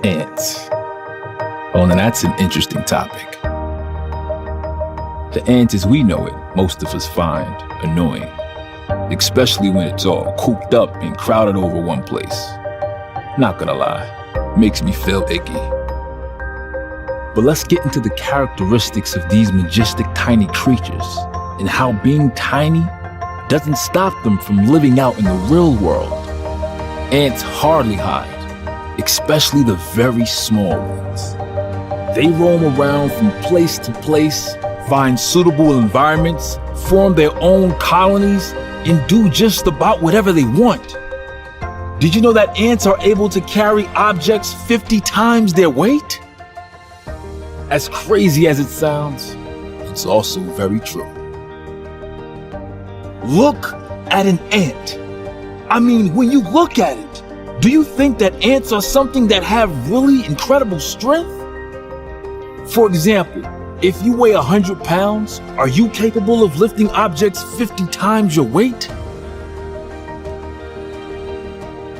Ants. Oh, now that's an interesting topic. The ant as we know it, most of us find annoying, especially when it's all cooped up and crowded over one place. Not gonna lie, makes me feel icky. But let's get into the characteristics of these majestic tiny creatures and how being tiny doesn't stop them from living out in the real world. Ants hardly hide, especially the very small ones. They roam around from place to place, find suitable environments, form their own colonies, and do just about whatever they want. Did you know that ants are able to carry objects 50 times their weight? As crazy as it sounds, it's also very true. Look at an ant. I mean, when you look at it, do you think that ants are something that have really incredible strength? For example, if you weigh 100 pounds, are you capable of lifting objects 50 times your weight?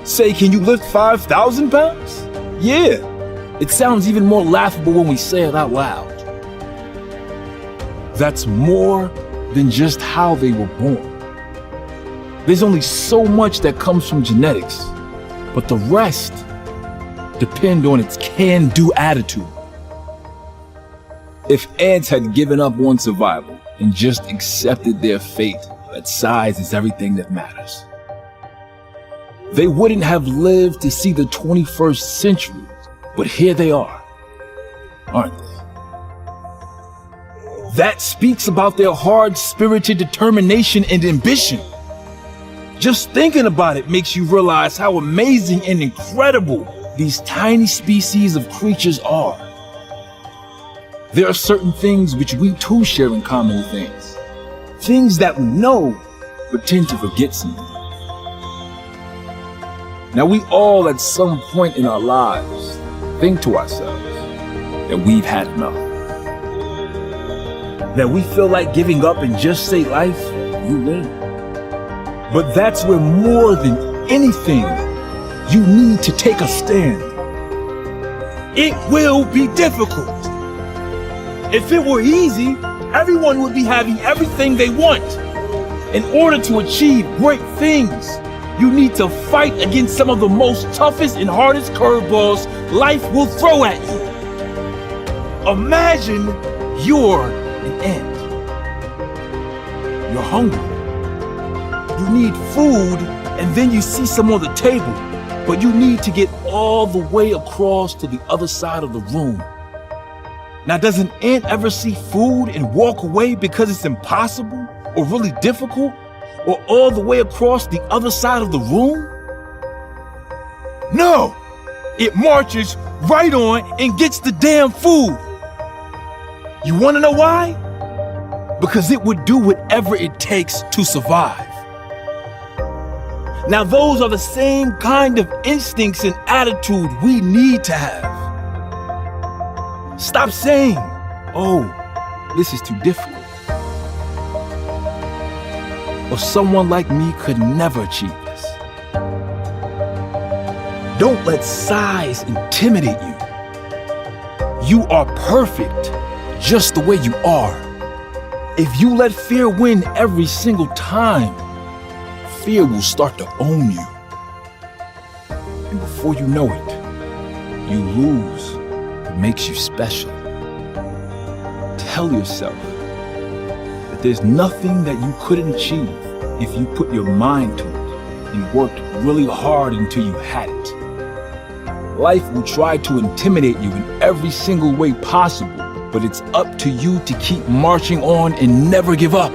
Say, can you lift 5,000 pounds? Yeah. It sounds even more laughable when we say it out loud. That's more than just how they were born. There's only so much that comes from genetics, but the rest depend on its can-do attitude. If ants had given up on survival and just accepted their fate, that size is everything that matters, they wouldn't have lived to see the 21st century, but here they are, aren't they? That speaks about their hard-spirited determination and ambition. Just thinking about it makes you realize how amazing and incredible these tiny species of creatures are. There are certain things which we too share in common with ants. Things that we know, but tend to forget something. Now we all at some point in our lives think to ourselves that we've had enough. That we feel like giving up and just say life, you win. But that's where more than anything, you need to take a stand. It will be difficult. If it were easy, everyone would be having everything they want. In order to achieve great things, you need to fight against some of the most toughest and hardest curveballs life will throw at you. Imagine you're an ant. You're hungry. You need food, and then you see some on the table, but you need to get all the way across to the other side of the room. Now, does an ant ever see food and walk away because it's impossible or really difficult, or all the way across the other side of the room? No! It marches right on and gets the damn food. You wanna know why? Because it would do whatever it takes to survive. Now, those are the same kind of instincts and attitude we need to have. Stop saying, oh, this is too difficult. Or someone like me could never achieve this. Don't let size intimidate you. You are perfect just the way you are. If you let fear win every single time, fear will start to own you. And before you know it, you lose what makes you special. Tell yourself that there's nothing that you couldn't achieve if you put your mind to it and worked really hard until you had it. Life will try to intimidate you in every single way possible, but it's up to you to keep marching on and never give up.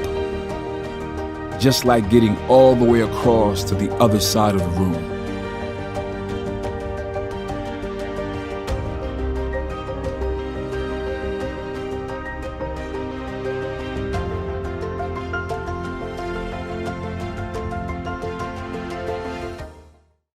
Just like getting all the way across to the other side of the room.